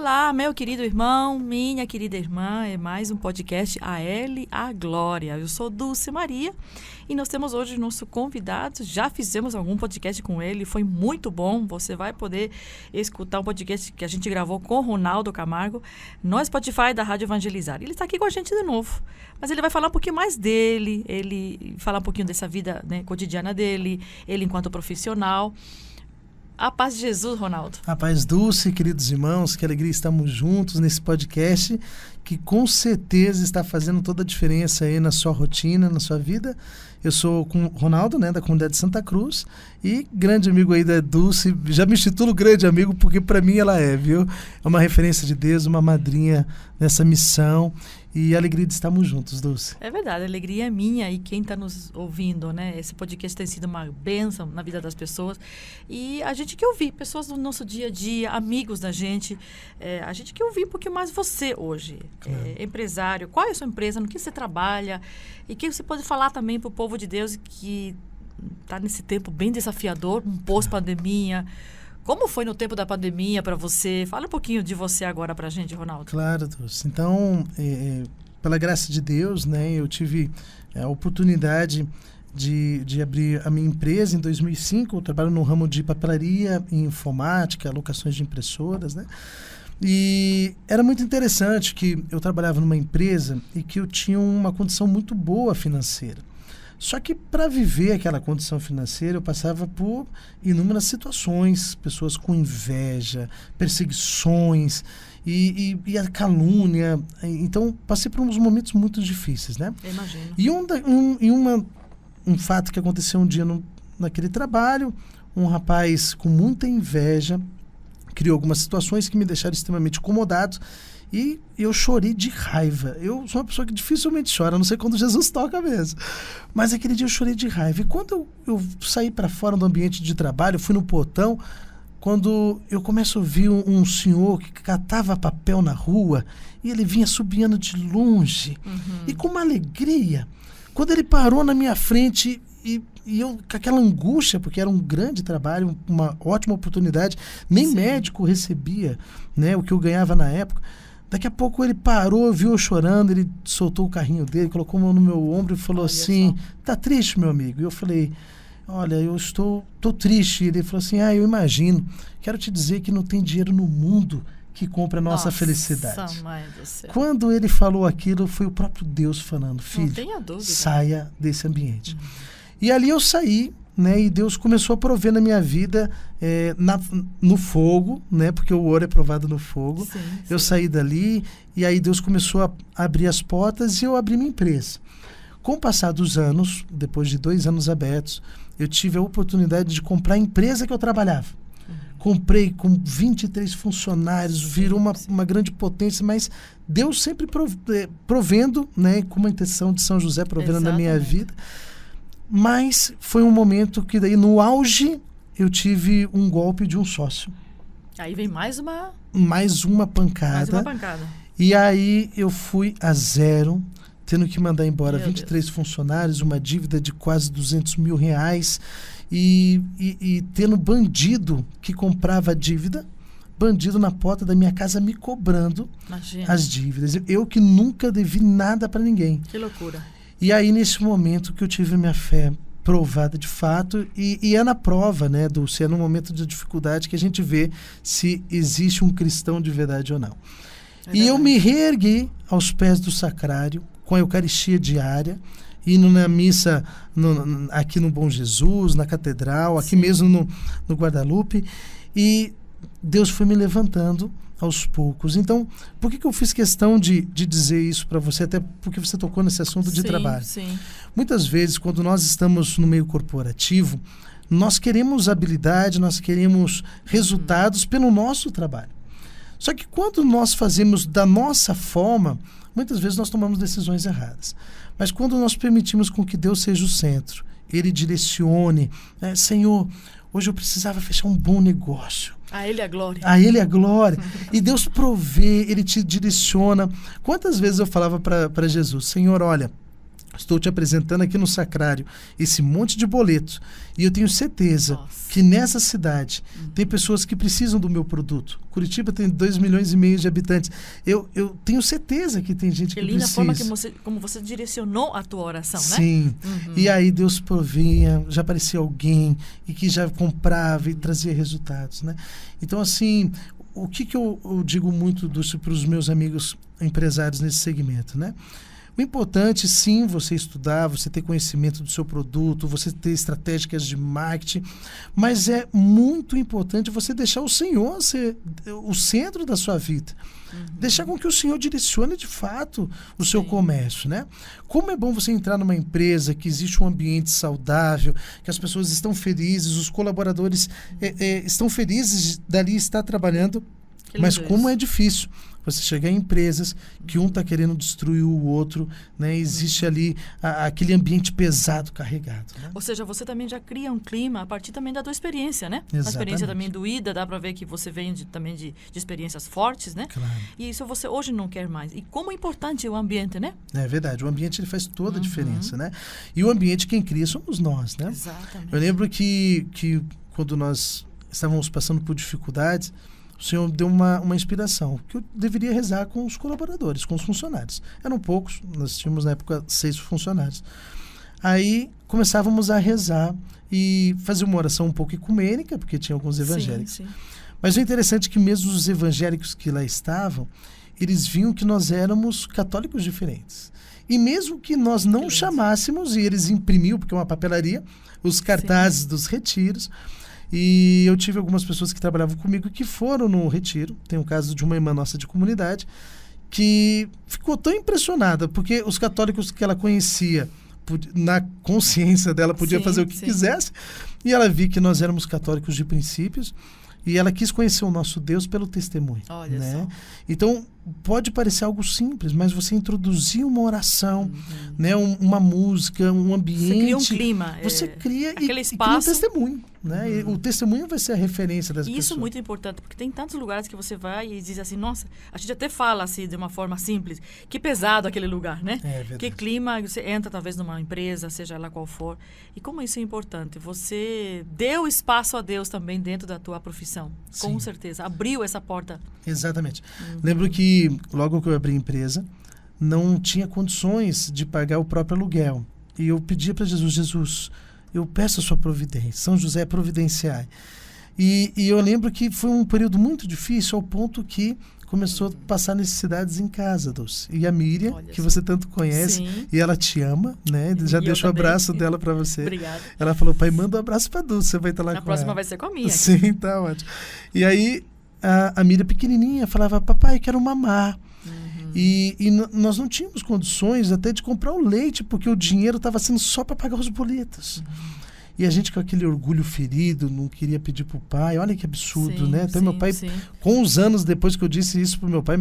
Olá, meu querido irmão, minha querida irmã, é mais um podcast A Ele a Glória. Eu sou Dulce Maria e nós temos hoje nosso convidado, já fizemos algum podcast com ele, foi muito bom, você vai poder escutar um podcast que a gente gravou com o Ronaldo Camargo no Spotify da Rádio Evangelizar. Ele está aqui com a gente de novo, mas ele vai falar um pouquinho mais dele, ele falar um pouquinho dessa vida, né, cotidiana dele, ele enquanto profissional. A paz de Jesus, Ronaldo. A paz, Dulce, queridos irmãos, que alegria estarmos juntos nesse podcast que com certeza está fazendo toda a diferença aí na sua rotina, na sua vida. Eu sou o Ronaldo, né, da comunidade de Santa Cruz, e grande amigo aí da Dulce. Já me intitulo grande amigo porque para mim ela é, viu? É uma referência de Deus, uma madrinha nessa missão. E a alegria de estarmos juntos, Dulce. É verdade, a alegria é minha e quem está nos ouvindo, né? Esse podcast tem sido uma bênção na vida das pessoas. E a gente quer ouvir pessoas do nosso dia a dia, amigos da gente. A gente quer ouvir um pouquinho mais você hoje. Claro. Empresário, qual é a sua empresa, no que você trabalha? E que você pode falar também para o povo de Deus que está nesse tempo bem desafiador, um pós-pandemia. Como foi no tempo da pandemia para você? Fala um pouquinho de você agora para a gente, Ronaldo. Claro, Dulce. Então, pela graça de Deus, né, eu tive a oportunidade de abrir a minha empresa em 2005. Eu trabalho no ramo de papelaria e informática, locações de impressoras, né? E era muito interessante que eu trabalhava numa empresa e que eu tinha uma condição muito boa financeira. Só que para viver aquela condição financeira eu passava por inúmeras situações, pessoas com inveja, perseguições e a calúnia. Então passei por uns momentos muito difíceis, né? Eu imagino. E um fato que aconteceu um dia naquele trabalho, um rapaz com muita inveja criou algumas situações que me deixaram extremamente incomodado. E eu chorei de raiva. Eu sou uma pessoa que dificilmente chora, a não ser quando Jesus toca mesmo. Mas aquele dia eu chorei de raiva. E quando eu saí para fora do ambiente de trabalho, fui no portão, quando eu começo a ouvir um senhor que catava papel na rua, e ele vinha subindo de longe, e com uma alegria. Quando ele parou na minha frente, e eu com aquela angústia, porque era um grande trabalho, uma ótima oportunidade, nem Sim. médico recebia, né, o que eu ganhava na época. Daqui a pouco ele parou, viu eu chorando, ele soltou o carrinho dele, colocou a mão no meu ombro e falou assim, tá triste, meu amigo? E eu falei, olha, eu estou triste. Ele falou assim, eu imagino, quero te dizer que não tem dinheiro no mundo que compra a nossa felicidade. Mãe do céu. Quando ele falou aquilo, foi o próprio Deus falando, filho, não tenha dúvida, saia desse ambiente. E ali eu saí, né, e Deus começou a prover na minha vida no fogo, né, porque o ouro é provado no fogo. Sim, eu sim. saí dali e aí Deus começou a abrir as portas e eu abri minha empresa. Com o passar dos anos, depois de 2 anos abertos, eu tive a oportunidade de comprar a empresa que eu trabalhava. Comprei com 23 funcionários, virou uma grande potência, mas Deus sempre provendo, né, com uma intenção de São José provendo na minha vida. Mas foi um momento que daí no auge eu tive um golpe de um sócio. Aí vem mais uma pancada. E aí eu fui a zero, tendo que mandar embora 23 funcionários, uma dívida de quase R$200 mil, e tendo bandido que comprava a dívida, bandido na porta da minha casa me cobrando as dívidas. Eu que nunca devi nada para ninguém. Que loucura. E aí, nesse momento que eu tive minha fé provada de fato, e é na prova, né, Dulce, é no momento de dificuldade que a gente vê se existe um cristão de verdade ou não. E eu me reergui aos pés do sacrário, com a Eucaristia diária, indo na missa aqui no Bom Jesus, na Catedral, aqui mesmo no Guadalupe, e Deus foi me levantando aos poucos. Então, por que eu fiz questão de dizer isso para você? Até porque você tocou nesse assunto de trabalho. Sim. Muitas vezes, quando nós estamos no meio corporativo, nós queremos habilidade, nós queremos resultados pelo nosso trabalho. Só que quando nós fazemos da nossa forma, muitas vezes nós tomamos decisões erradas. Mas quando nós permitimos com que Deus seja o centro, Ele direcione, né? Senhor, hoje eu precisava fechar um bom negócio. A Ele a glória. A Ele a glória. E Deus provê, Ele te direciona. Quantas vezes eu falava para Jesus, Senhor, olha, Estou te apresentando aqui no sacrário esse monte de boletos. E eu tenho certeza que nessa cidade tem pessoas que precisam do meu produto. Curitiba tem 2,5 milhões de habitantes. Eu tenho certeza que tem gente que precisa. Que linda forma como você direcionou a tua oração, né? Sim. E aí Deus provia, já aparecia alguém e que já comprava e trazia resultados, né? Então, assim, o que eu digo muito para os meus amigos empresários nesse segmento, né? O importante, sim, você estudar, você ter conhecimento do seu produto, você ter estratégias de marketing, mas é muito importante você deixar o Senhor ser o centro da sua vida. Deixar com que o Senhor direcione de fato o seu comércio, né? Como é bom você entrar numa empresa que existe um ambiente saudável, que as pessoas estão felizes, os colaboradores estão felizes dali estar trabalhando, mas como é difícil você chegar em empresas que um está querendo destruir o outro, né? Existe ali aquele ambiente pesado, carregado, né? Ou seja, você também já cria um clima a partir também da tua experiência, né? Exatamente. A experiência também do IDA, dá para ver que você vem também de experiências fortes, né? Claro. E isso você hoje não quer mais. E como é importante o ambiente, né? É verdade, o ambiente ele faz toda a diferença, né? E o ambiente quem cria somos nós, né? Exatamente. Eu lembro que quando nós estávamos passando por dificuldades, o Senhor deu uma inspiração, que eu deveria rezar com os colaboradores, com os funcionários. Eram poucos, nós tínhamos na época 6 funcionários. Aí começávamos a rezar e fazer uma oração um pouco ecumênica, porque tinha alguns evangélicos. Sim. Mas o interessante é que mesmo os evangélicos que lá estavam, eles viam que nós éramos católicos diferentes. E mesmo que nós não chamássemos, e eles imprimiam, porque é uma papelaria, os cartazes dos retiros. E eu tive algumas pessoas que trabalhavam comigo que foram no retiro. Tem um caso de uma irmã nossa de comunidade que ficou tão impressionada, porque os católicos que ela conhecia, na consciência dela, podia fazer o que quisesse, e ela viu que nós éramos católicos de princípios, e ela quis conhecer o nosso Deus pelo testemunho. Olha né? só. Então, pode parecer algo simples, mas você introduzir uma oração, né? uma música, um ambiente. Você cria um clima. Você cria aquele espaço, e cria um testemunho. Né? E o testemunho vai ser a referência das pessoas. Isso é muito importante, porque tem tantos lugares que você vai e diz assim, nossa, a gente até fala assim de uma forma simples, que pesado aquele lugar, né? É verdade. Que clima, você entra talvez numa empresa, seja ela qual for. E como isso é importante? Você deu espaço a Deus também dentro da tua profissão, com Sim. certeza. Abriu essa porta. Exatamente. Lembro que logo que eu abri a empresa, não tinha condições de pagar o próprio aluguel. E eu pedia para Jesus, eu peço a sua providência. São José providenciai. E eu lembro que foi um período muito difícil, ao ponto que começou a passar necessidades em casa, Dulce. E a Miriam, que você tanto conhece, Sim. e ela te ama, né? Já deixo o abraço dela para você. Obrigada. Ela falou, pai, manda um abraço para Dulce, você vai estar lá com ela. A próxima vai ser com a minha. Sim, tá ótimo. E aí, a Miriam pequenininha falava, papai, eu quero mamar. E nós não tínhamos condições até de comprar o leite, porque o dinheiro estava sendo só para pagar os boletos. E a gente com aquele orgulho ferido, não queria pedir pro pai. Olha que absurdo, né? Até meu pai, com uns anos depois que eu disse isso pro meu pai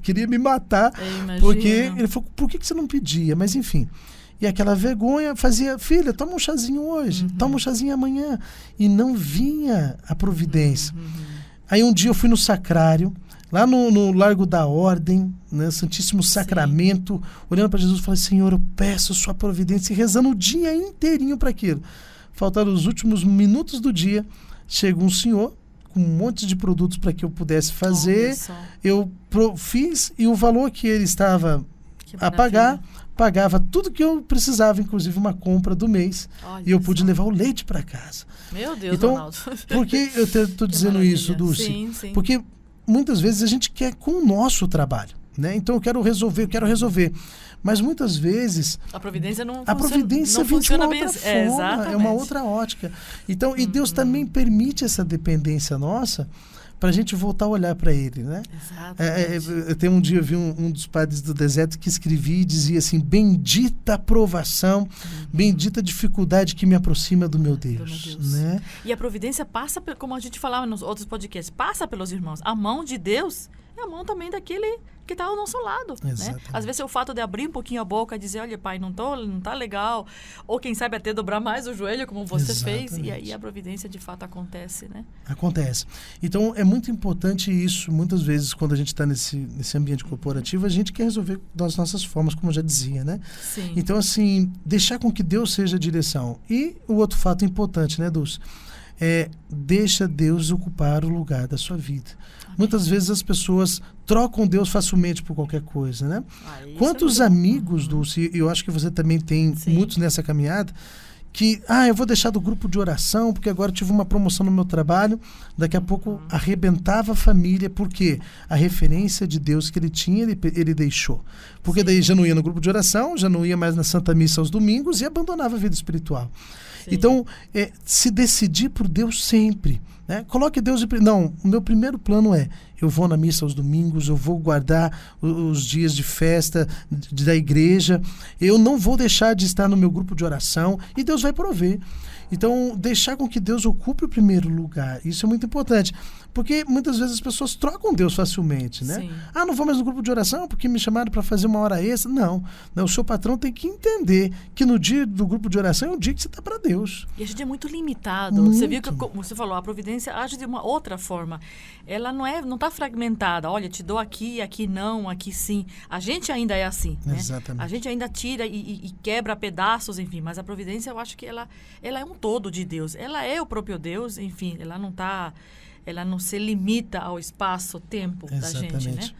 queria me matar. Porque ele falou, por que você não pedia? Mas enfim. E aquela vergonha fazia, filha, toma um chazinho hoje, toma um chazinho amanhã. E não vinha a providência. Aí um dia eu fui no sacrário, lá no Largo da Ordem, né, Santíssimo Sacramento, olhando para Jesus, falei, Senhor, eu peço a sua providência, e rezando o dia inteirinho para aquilo. Faltaram os últimos minutos do dia, chega um senhor com um monte de produtos para que eu pudesse fazer. Eu fiz, e o valor que ele estava a pagar, pagava tudo que eu precisava, inclusive uma compra do mês. E eu pude levar o leite para casa. Meu Deus, então, Ronaldo. Por que eu estou dizendo isso, Dulce? Sim. Porque muitas vezes a gente quer com o nosso trabalho, né? Então eu quero resolver. Mas muitas vezes a providência não vem de uma bem outra forma, é uma outra ótica. Então, e Deus também permite essa dependência nossa para a gente voltar a olhar para Ele, né? Até um dia eu vi um dos padres do deserto que escrevia e dizia assim, bendita a provação, bendita a dificuldade que me aproxima do meu Deus. Né? E a providência passa, como a gente falava nos outros podcasts, passa pelos irmãos. A mão de Deus é a mão também daquele que está ao nosso lado, né? Às vezes é o fato de abrir um pouquinho a boca e dizer, olha, pai, não tá legal, ou quem sabe até dobrar mais o joelho, como você fez, e aí a providência de fato acontece, né? Acontece. Então, é muito importante isso. Muitas vezes, quando a gente está nesse ambiente corporativo, a gente quer resolver das nossas formas, como eu já dizia, né? Sim. Então, assim, deixar com que Deus seja a direção. E o outro fato importante, né, Dulce? Deixa Deus ocupar o lugar da sua vida. Amém. Muitas vezes as pessoas trocam Deus facilmente por qualquer coisa, né? Quantos amigos, Dulce, eu acho que você também tem muitos nessa caminhada, que, eu vou deixar do grupo de oração, porque agora eu tive uma promoção no meu trabalho, daqui a pouco arrebentava a família, porque a referência de Deus que ele tinha, ele deixou. Porque daí já não ia no grupo de oração, já não ia mais na Santa Missa aos domingos e abandonava a vida espiritual. Sim. Então, se decidir por Deus sempre, né? Coloque Deus não, o meu primeiro plano eu vou na missa aos domingos, eu vou guardar os dias de festa da igreja, eu não vou deixar de estar no meu grupo de oração e Deus vai prover. Então, deixar com que Deus ocupe o primeiro lugar, isso é muito importante, porque muitas vezes as pessoas trocam Deus facilmente, né? Sim. Não vou mais no grupo de oração porque me chamaram para fazer uma hora extra. Não, o seu patrão tem que entender que no dia do grupo de oração é um dia que você está para Deus. E a gente é muito limitado. Muito. Você viu que, como você falou, a providência age de uma outra forma. Ela não está fragmentada. Olha, te dou aqui não, aqui sim. A gente ainda é assim, né? Exatamente. A gente ainda tira e quebra pedaços, enfim. Mas a providência, eu acho que ela é um todo de Deus. Ela é o próprio Deus, enfim. Ela não se limita ao espaço-tempo da gente, né?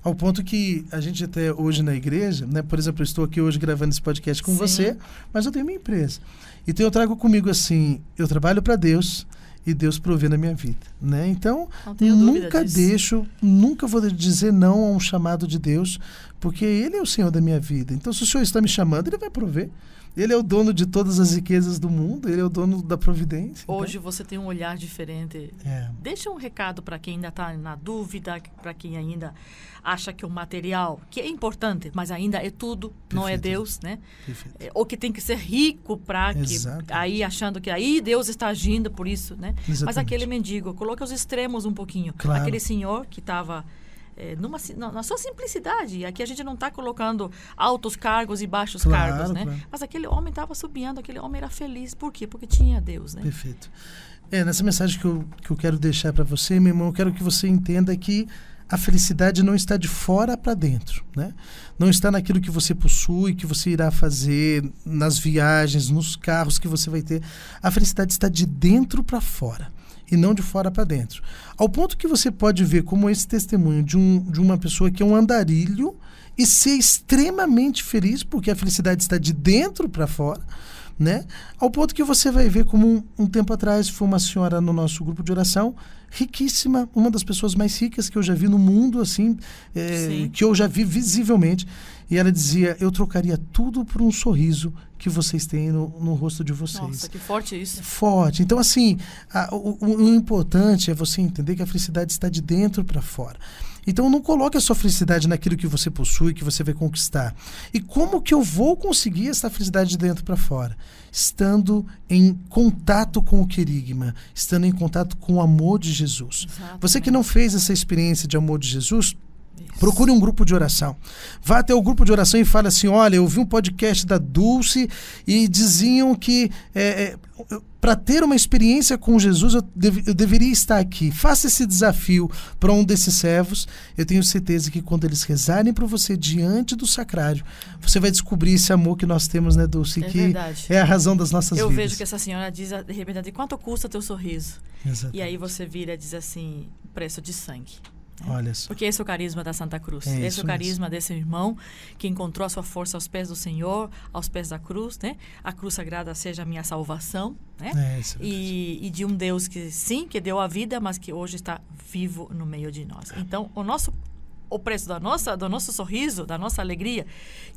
Ao ponto que a gente até hoje na igreja, né? Por exemplo, eu estou aqui hoje gravando esse podcast com você, mas eu tenho minha empresa. Então eu trago comigo assim, eu trabalho para Deus e Deus provê na minha vida, né? Então, nunca vou dizer não a um chamado de Deus, porque Ele é o Senhor da minha vida. Então, se o Senhor está me chamando, Ele vai prover. Ele é o dono de todas as riquezas do mundo, Ele é o dono da providência. Hoje você tem um olhar diferente. Deixa um recado para quem ainda está na dúvida, para quem ainda acha que o material, que é importante, mas ainda é tudo, perfeito, não é Deus, né? Ou que tem que ser rico para que aí achando que aí Deus está agindo por isso, né? Exatamente. Mas aquele mendigo, coloca os extremos um pouquinho. Claro. Aquele senhor que estava na sua simplicidade. E aqui a gente não está colocando altos cargos e baixos cargos, né? Claro. Mas aquele homem estava subindo, aquele homem era feliz. Por quê? Porque tinha Deus, né? Perfeito. Nessa mensagem que eu quero deixar para você, meu irmão, eu quero que você entenda que a felicidade não está de fora para dentro, né? Não está naquilo que você possui, que você irá fazer, nas viagens, nos carros que você vai ter. A felicidade está de dentro para fora e não de fora para dentro. Ao ponto que você pode ver como esse testemunho de uma pessoa que é um andarilho e ser extremamente feliz, porque a felicidade está de dentro para fora, né? Ao ponto que você vai ver como um tempo atrás foi uma senhora no nosso grupo de oração, riquíssima, uma das pessoas mais ricas que eu já vi no mundo, assim, que eu já vi visivelmente, e ela dizia, eu trocaria tudo por um sorriso que vocês têm no rosto de vocês. Nossa, que forte isso. Forte. Então, assim, o importante é você entender que a felicidade está de dentro para fora. Então, não coloque a sua felicidade naquilo que você possui, que você vai conquistar. E como que eu vou conseguir essa felicidade de dentro para fora? Estando em contato com o querigma, estando em contato com o amor de Jesus. Exatamente. Você que não fez essa experiência de amor de Jesus, procure um grupo de oração. Vá até o grupo de oração e fale assim, olha, eu vi um podcast da Dulce e diziam que para ter uma experiência com Jesus eu deveria estar aqui. Faça esse desafio para um desses servos. Eu tenho certeza que quando eles rezarem para você diante do sacrário, você vai descobrir esse amor que nós temos, né, Dulce? Que verdade. É a razão das nossas vidas. Eu vejo que essa senhora diz, de repente, quanto custa teu sorriso? Exatamente. E aí você vira e diz assim, preço de sangue. Olha só. Porque esse é o carisma da Santa Cruz. Esse é o carisma desse irmão que encontrou a sua força aos pés do Senhor, aos pés da cruz, né? A cruz sagrada seja a minha salvação, né? E de um Deus que sim, que deu a vida, mas que hoje está vivo no meio de nós. Então, o preço do nosso sorriso, da nossa alegria,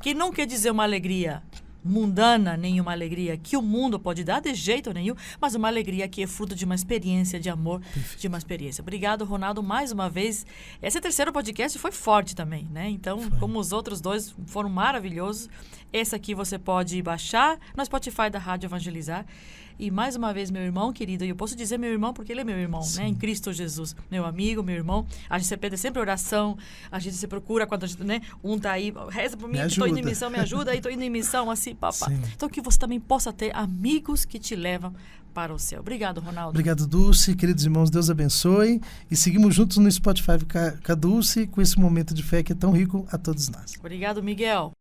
que não quer dizer uma alegria mundana, nenhuma alegria que o mundo pode dar de jeito nenhum, mas uma alegria que é fruto de uma experiência de amor, de uma experiência. Obrigado, Ronaldo, mais uma vez. Esse terceiro podcast foi forte também, né? Então, como os outros dois foram maravilhosos, esse aqui você pode baixar no Spotify da Rádio Evangelizar. E mais uma vez, meu irmão querido, e eu posso dizer meu irmão porque ele é meu irmão, né? Em Cristo Jesus. Meu amigo, meu irmão. A gente se pede sempre oração, a gente se procura quando a gente, né? Um tá aí, reza por mim, que tô indo em missão, me ajuda, aí tô indo em missão, assim, papá. Sim. Então que você também possa ter amigos que te levam para o céu. Obrigado, Ronaldo. Obrigado, Dulce. Queridos irmãos, Deus abençoe. E seguimos juntos no Spotify com a Dulce, com esse momento de fé que é tão rico a todos nós. Obrigado, Miguel.